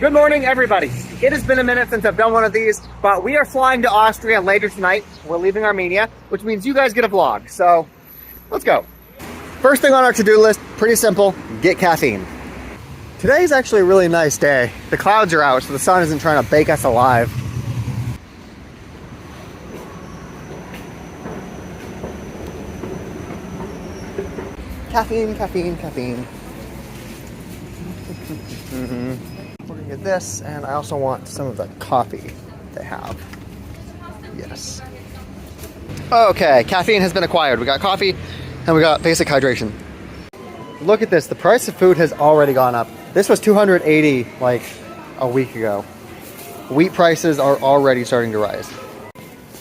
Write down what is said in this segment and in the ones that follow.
Good morning, everybody. It has been a minute since I've done one of these, but we are flying to Austria later tonight. We're leaving Armenia, which means you guys get a vlog. So let's go. First thing on our to-do list, pretty simple, get caffeine. Today is actually a really nice day. The clouds are out, so the sun isn't trying to bake us alive. Caffeine, caffeine, caffeine. We're gonna get this, and I also want some of the coffee they have. Yes. Okay, caffeine has been acquired. We got coffee, and we got basic hydration. Look at this, the price of food has already gone up. This was $280 like a week ago. Wheat prices are already starting to rise.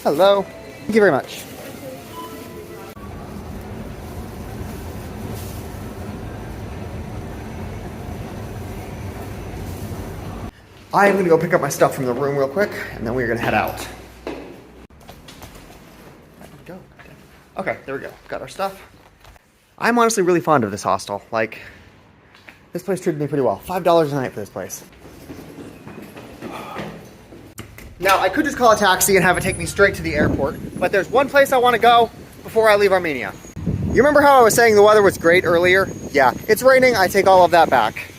Hello, thank you very much. I am gonna go pick up my stuff from the room real quick, and then we're gonna head out. Okay, there we go, got our stuff. I'm honestly really fond of this hostel. Like, this place treated me pretty well. $5 a night for this place. Now, I could just call a taxi and have it take me straight to the airport, but there's one place I want to go before I leave Armenia. You remember how I was saying the weather was great earlier? Yeah, it's raining, I take all of that back.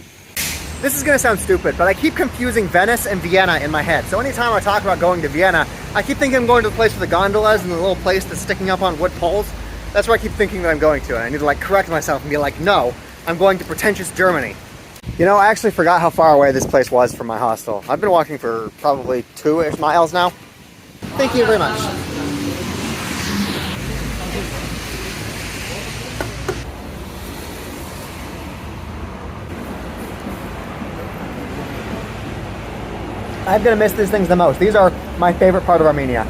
This is gonna sound stupid, but I keep confusing Venice and Vienna in my head. So anytime I talk about going to Vienna, I keep thinking I'm going to the place with the gondolas and the little place that's sticking up on wood poles. That's where I keep thinking that I'm going to, and I need to like correct myself and be like, no, I'm going to pretentious Germany. You know, I actually forgot how far away this place was from my hostel. I've been walking for probably 2-ish miles now. Thank you very much. I'm gonna miss these things the most. These are my favorite part of Armenia.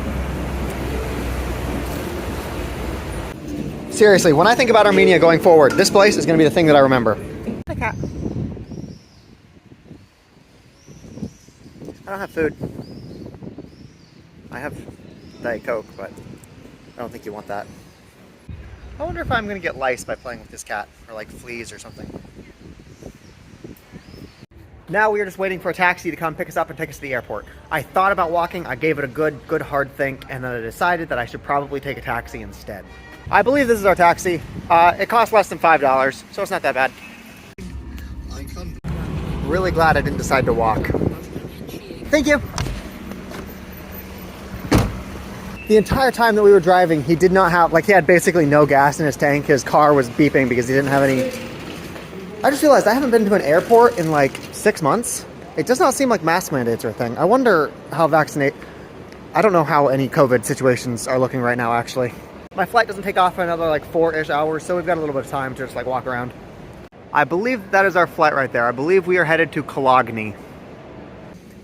Seriously, when I think about Armenia going forward, this place is gonna be the thing that I remember. Hi, cat. I don't have food. I have Diet Coke, but I don't think you want that. I wonder if I'm gonna get lice by playing with this cat, or like fleas or something. Now we are just waiting for a taxi to come pick us up and take us to the airport. I thought about walking, I gave it a good hard think, and then I decided that I should probably take a taxi instead. I believe this is our taxi. It costs less than $5, so it's not that bad. Really glad I didn't decide to walk. Thank you. The entire time that we were driving, he did not have, like he had basically no gas in his tank. His car was beeping because he didn't have any. I just realized I haven't been to an airport in like 6 months. It does not seem like mask mandates are a thing. I wonder how I don't know how any COVID situations are looking right now, actually. My flight doesn't take off for another like 4-ish hours, so we've got a little bit of time to just like walk around. I believe that is our flight right there. I believe we are headed to Cologne.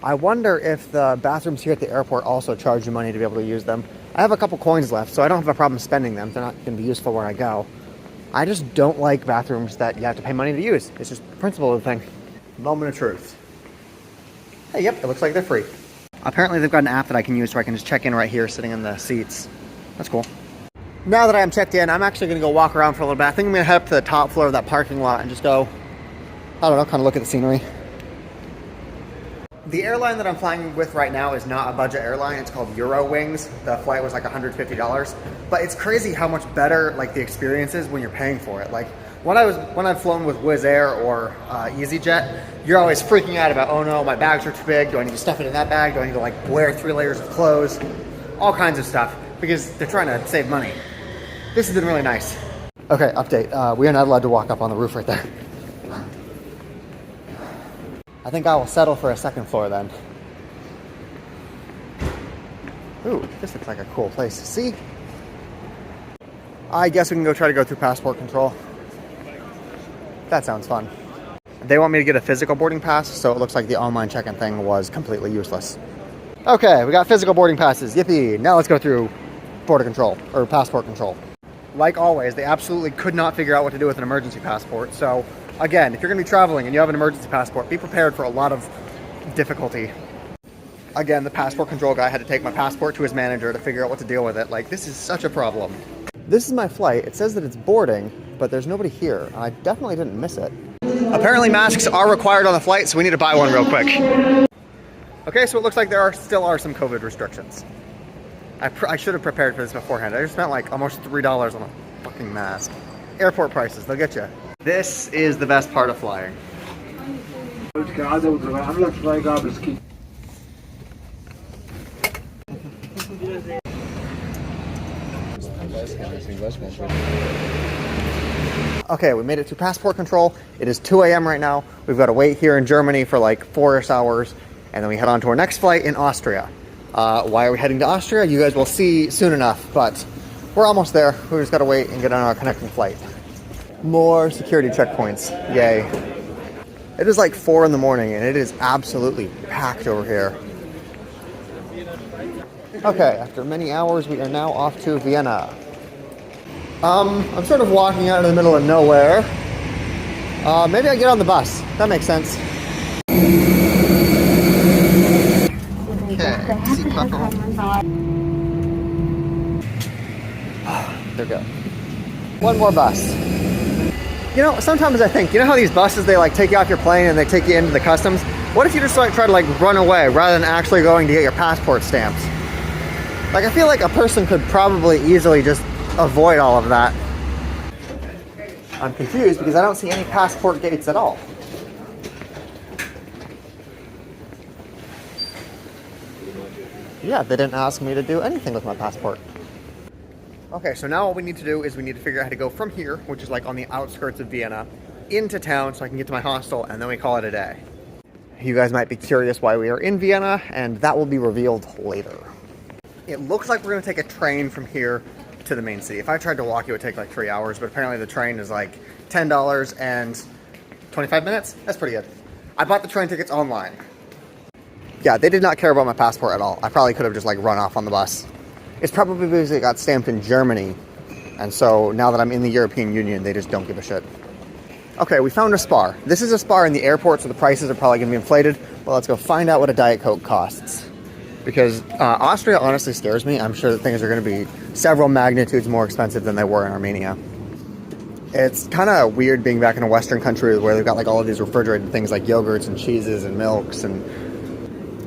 I wonder if the bathrooms here at the airport also charge you money to be able to use them. I have a couple coins left, so I don't have a problem spending them. They're not going to be useful where I go. I just don't like bathrooms that you have to pay money to use. It's just the principle of the thing. Moment of truth. Hey, yep, it looks like they're free. Apparently they've got an app that I can use so I can just check in right here sitting in the seats. That's cool. Now that I'm checked in, I'm actually gonna go walk around for a little bit. I think I'm gonna head up to the top floor of that parking lot and just go, I don't know, kind of look at the scenery. The airline that I'm flying with right now is not a budget airline. It's called Eurowings. The flight was like $150, but it's crazy how much better like the experience is when you're paying for it. Like when I've flown with Wizz Air or EasyJet, you're always freaking out about, oh no, my bags are too big. Do I need to stuff it in that bag? Do I need to like wear 3 layers of clothes? All kinds of stuff because they're trying to save money. This has been really nice. Okay, update. We are not allowed to walk up on the roof right there. I think I will settle for a 2nd floor then. Ooh, this looks like a cool place to see. I guess we can try to go through passport control. That sounds fun. They want me to get a physical boarding pass, so it looks like the online check-in thing was completely useless. Okay, we got physical boarding passes. Yippee! Now let's go through border control, or passport control. Like always, they absolutely could not figure out what to do with an emergency passport, so again, if you're going to be traveling and you have an emergency passport, be prepared for a lot of difficulty. Again, the passport control guy had to take my passport to his manager to figure out what to deal with it. Like, this is such a problem. This is my flight. It says that it's boarding, but there's nobody here. I definitely didn't miss it. Apparently masks are required on the flight, so we need to buy one real quick. Okay, so it looks like there still are some COVID restrictions. I should have prepared for this beforehand. I just spent like almost $3 on a fucking mask. Airport prices, they'll get you. This is the best part of flying. Okay, we made it to passport control. It is 2 a.m. right now. We've got to wait here in Germany for like 4-ish hours, and then we head on to our next flight in Austria. Why are we heading to Austria? You guys will see soon enough, but we're almost there. We just got to wait and get on our connecting flight. More security checkpoints. Yay. It is like 4 in the morning, and it is absolutely packed over here. Okay, after many hours, we are now off to Vienna. I'm sort of walking out in the middle of nowhere. Maybe I get on the bus. That makes sense. Okay, there we go. One more bus. You know, sometimes I think, you know how these buses, they like take you off your plane and they take you into the customs? What if you just like try to like run away rather than actually going to get your passport stamped? Like, I feel like a person could probably easily just avoid all of that. I'm confused because I don't see any passport gates at all. Yeah, they didn't ask me to do anything with my passport. Okay, so now what we need to do is we need to figure out how to go from here, which is like on the outskirts of Vienna, into town so I can get to my hostel, and then we call it a day. You guys might be curious why we are in Vienna, and that will be revealed later. It looks like we're going to take a train from here to the main city. If I tried to walk, it would take like 3 hours, but apparently the train is like $10 and 25 minutes. That's pretty good. I bought the train tickets online. Yeah, they did not care about my passport at all. I probably could have just like run off on the bus. It's probably because it got stamped in Germany, and so now that I'm in the European Union, they just don't give a shit. Okay, we found a Spar. This is a Spar in the airport, so the prices are probably going to be inflated. Well, let's go find out what a Diet Coke costs. Because Austria honestly scares me. I'm sure that things are going to be several magnitudes more expensive than they were in Armenia. It's kind of weird being back in a Western country where they've got like all of these refrigerated things like yogurts and cheeses and milks and...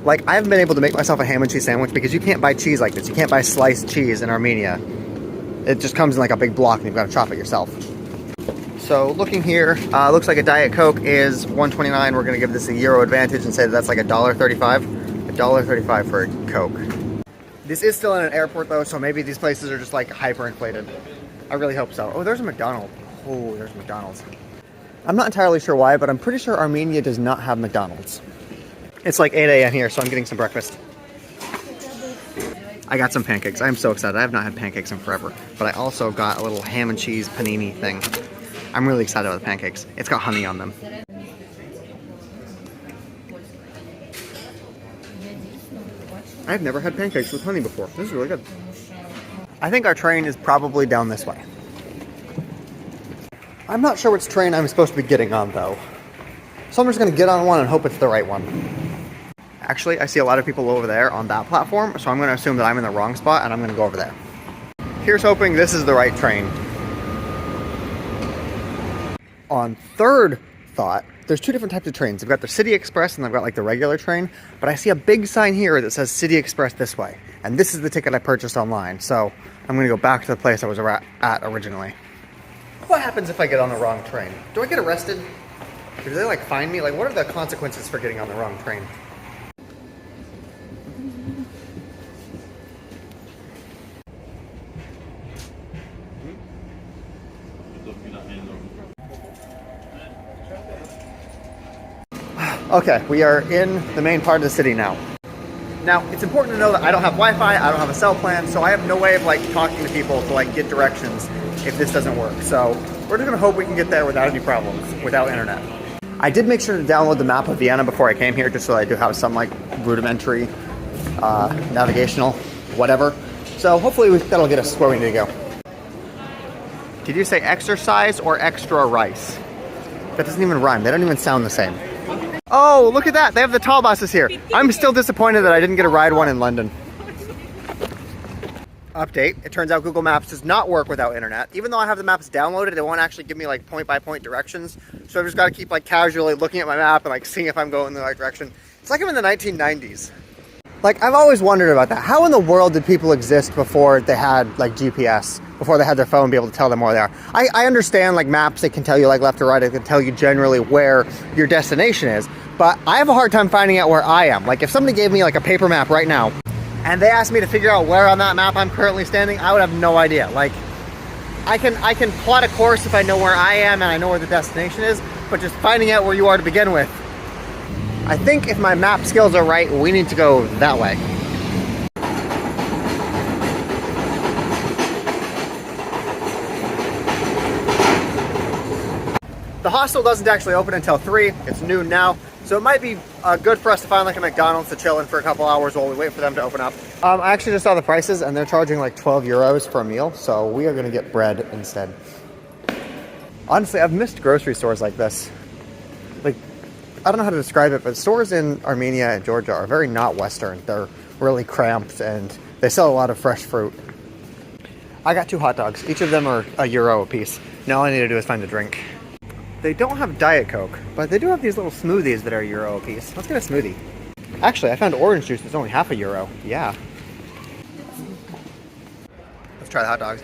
Like, I haven't been able to make myself a ham and cheese sandwich because you can't buy cheese like this. You can't buy sliced cheese in Armenia. It just comes in like a big block and you've got to chop it yourself. So looking here, looks like a Diet Coke is $1.29. We're going to give this a Euro advantage and say that that's like $1.35. $1.35 for a Coke. This is still in an airport though, so maybe these places are just like hyperinflated. I really hope so. Oh, there's a McDonald's. Oh, there's McDonald's. I'm not entirely sure why, but I'm pretty sure Armenia does not have McDonald's. It's like 8 a.m. here, so I'm getting some breakfast. I got some pancakes. I'm so excited. I have not had pancakes in forever. But I also got a little ham and cheese panini thing. I'm really excited about the pancakes. It's got honey on them. I've never had pancakes with honey before. This is really good. I think our train is probably down this way. I'm not sure which train I'm supposed to be getting on, though. So I'm just going to get on one and hope it's the right one. Actually, I see a lot of people over there on that platform, so I'm going to assume that I'm in the wrong spot and I'm going to go over there. Here's hoping this is the right train. On third thought, there's two different types of trains. I've got the City Express and I've got like the regular train, but I see a big sign here that says City Express this way. And this is the ticket I purchased online, so I'm going to go back to the place I was at originally. What happens if I get on the wrong train? Do I get arrested? Do they like find me? Like, what are the consequences for getting on the wrong train? Okay, we are in the main part of the city now. Now, it's important to know that I don't have Wi-Fi, I don't have a cell plan, so I have no way of like talking to people to like get directions if this doesn't work. So we're just gonna hope we can get there without any problems, without internet. I did make sure to download the map of Vienna before I came here, just so I do have some like rudimentary navigational whatever. So hopefully that'll get us where we need to go. Did you say exercise or extra rice? That doesn't even rhyme. They don't even sound the same. Oh, look at that. They have the tall buses here. I'm still disappointed that I didn't get a ride one in London. Update. It turns out Google Maps does not work without internet. Even though I have the maps downloaded, it won't actually give me like point-by-point directions. So I've just got to keep like casually looking at my map and like seeing if I'm going in the right direction. It's like I'm in the 1990s. Like, I've always wondered about that. How in the world did people exist before they had like GPS, before they had their phone be able to tell them where they are? I understand like maps, it can tell you like left or right, it can tell you generally where your destination is, but I have a hard time finding out where I am. Like, if somebody gave me like a paper map right now, and they asked me to figure out where on that map I'm currently standing, I would have no idea. Like, I can plot a course if I know where I am and I know where the destination is, but just finding out where you are to begin with. I think if my map skills are right, we need to go that way. The hostel doesn't actually open until 3. It's noon now. So it might be good for us to find like a McDonald's to chill in for a couple hours while we wait for them to open up. I actually just saw the prices and they're charging like 12 euros for a meal. So we are going to get bread instead. Honestly, I've missed grocery stores like this. Like, I don't know how to describe it, but stores in Armenia and Georgia are very not Western. They're really cramped and they sell a lot of fresh fruit. I got 2 hot dogs. Each of them are €1 a piece. Now all I need to do is find a drink. They don't have Diet Coke, but they do have these little smoothies that are €1 a piece. Let's get a smoothie. Actually, I found orange juice that's only half €1. Yeah. Let's try the hot dogs.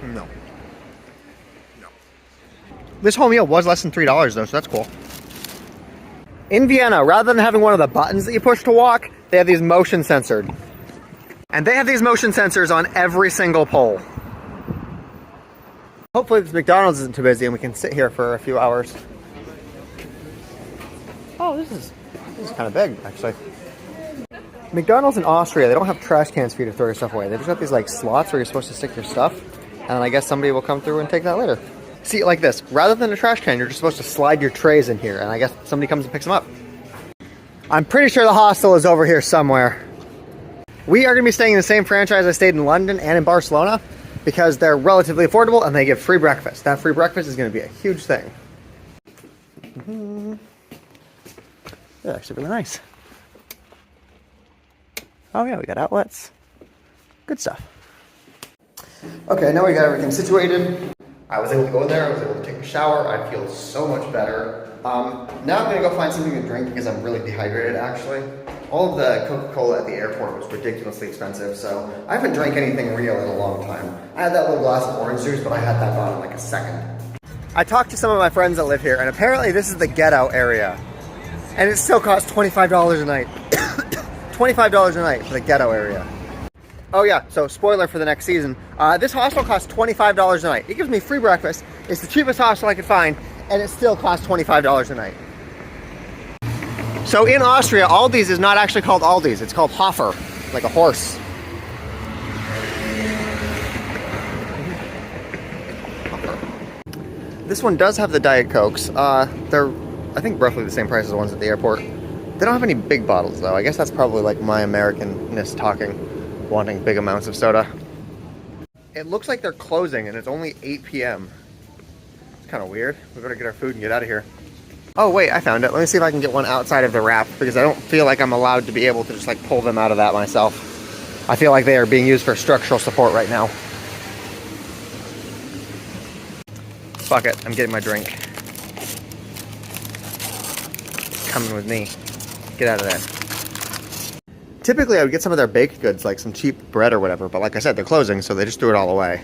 No. This whole meal was less than $3 though, so that's cool. In Vienna, rather than having one of the buttons that you push to walk, they have these motion censored. And they have these motion sensors on every single pole. Hopefully this McDonald's isn't too busy and we can sit here for a few hours. Oh, this is kind of big, actually. McDonald's in Austria, they don't have trash cans for you to throw your stuff away. They just have these like slots where you're supposed to stick your stuff. And I guess somebody will come through and take that later. See, like this, rather than a trash can, you're just supposed to slide your trays in here, and I guess somebody comes and picks them up. I'm pretty sure the hostel is over here somewhere. We are going to be staying in the same franchise I stayed in London and in Barcelona, because they're relatively affordable and they give free breakfast. That free breakfast is going to be a huge thing. They're actually really nice. Oh yeah, we got outlets. Good stuff. Okay, now we got everything situated. I was able to go in there, I was able to take a shower. I feel so much better. Now I'm gonna go find something to drink because I'm really dehydrated actually. All of the Coca-Cola at the airport was ridiculously expensive, so I haven't drank anything real in a long time. I had that little glass of orange juice, but I had that gone in like a second. I talked to some of my friends that live here, and apparently this is the ghetto area. And it still costs $25 a night. $25 a night for the ghetto area. Oh yeah, so spoiler for the next season. This hostel costs $25 a night. It gives me free breakfast. It's the cheapest hostel I could find, and it still costs $25 a night. So in Austria, Aldi's is not actually called Aldi's. It's called Hofer, like a horse. This one does have the Diet Cokes. They're, I think, roughly the same price as the ones at the airport. They don't have any big bottles, though. I guess that's probably like my Americanness talking. Wanting big amounts of soda. It looks like they're closing and it's only 8 p.m. It's kind of weird. We better get our food and get out of here. Oh wait, I found it. Let me see if I can get one outside of the wrap because I don't feel like I'm allowed to be able to just like pull them out of that myself. I feel like they are being used for structural support right now. Fuck it, I'm getting my drink. Coming with me. Get out of there. Typically, I would get some of their baked goods, like some cheap bread or whatever, but like I said, they're closing, so they just threw it all away.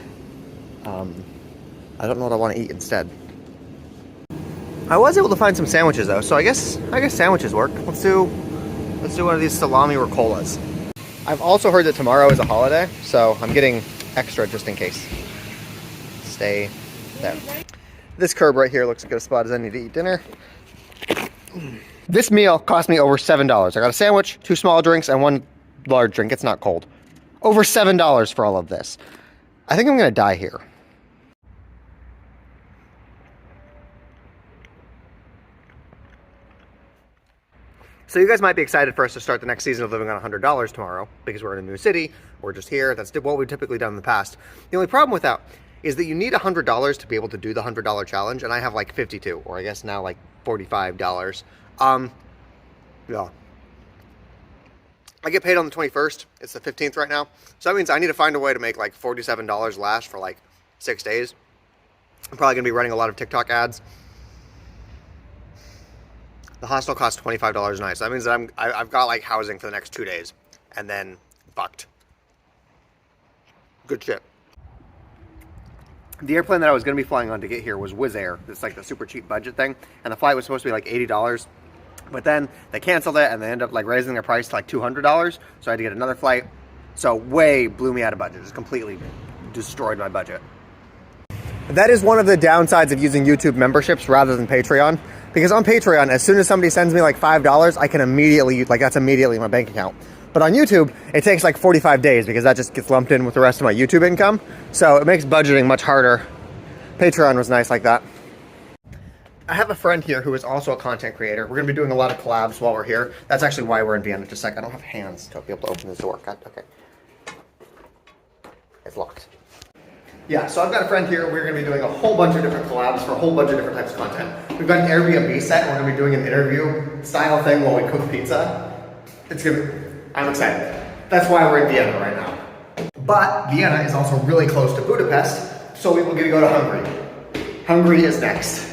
I don't know what I want to eat instead. I was able to find some sandwiches though, so I guess sandwiches work. Let's do one of these salami riccolas. I've also heard that tomorrow is a holiday, so I'm getting extra just in case. Stay there. This curb right here looks like a good spot as I need to eat dinner. This meal cost me over $7. I got a sandwich, 2 small drinks, and 1 large drink. It's not cold. Over $7 for all of this. I think I'm gonna die here. So you guys might be excited for us to start the next season of Living on $100 tomorrow, because we're in a new city, we're just here, that's what we've typically done in the past. The only problem with that is that you need $100 to be able to do the $100 challenge, and I have like 52, or I guess now like $45. Yeah. I get paid on the 21st. It's the 15th right now. So that means I need to find a way to make like $47 last for like 6 days. I'm probably going to be running a lot of TikTok ads. The hostel costs $25 a night. So that means that I've got like housing for the next 2 days. And then fucked. Good shit. The airplane that I was going to be flying on to get here was Wizz Air. It's like the super cheap budget thing. And the flight was supposed to be like $80. But then they canceled it and they ended up like raising their price to like $200. So I had to get another flight. So way blew me out of budget. Just completely destroyed my budget. That is one of the downsides of using YouTube memberships rather than Patreon. Because on Patreon, as soon as somebody sends me like $5, I can immediately, like that's immediately in my bank account. But on YouTube, it takes like 45 days because that just gets lumped in with the rest of my YouTube income. So it makes budgeting much harder. Patreon was nice like that. I have a friend here who is also a content creator. We're going to be doing a lot of collabs while we're here. That's actually why we're in Vienna. Just a sec. I don't have hands to be able to open this door. God, okay. It's locked. Yeah, so I've got a friend here. We're going to be doing a whole bunch of different collabs for a whole bunch of different types of content. We've got an Airbnb set. And we're going to be doing an interview style thing while we cook pizza. It's going to... I'm excited. That's why we're in Vienna right now. But Vienna is also really close to Budapest, so we're going to go to Hungary. Hungary is next.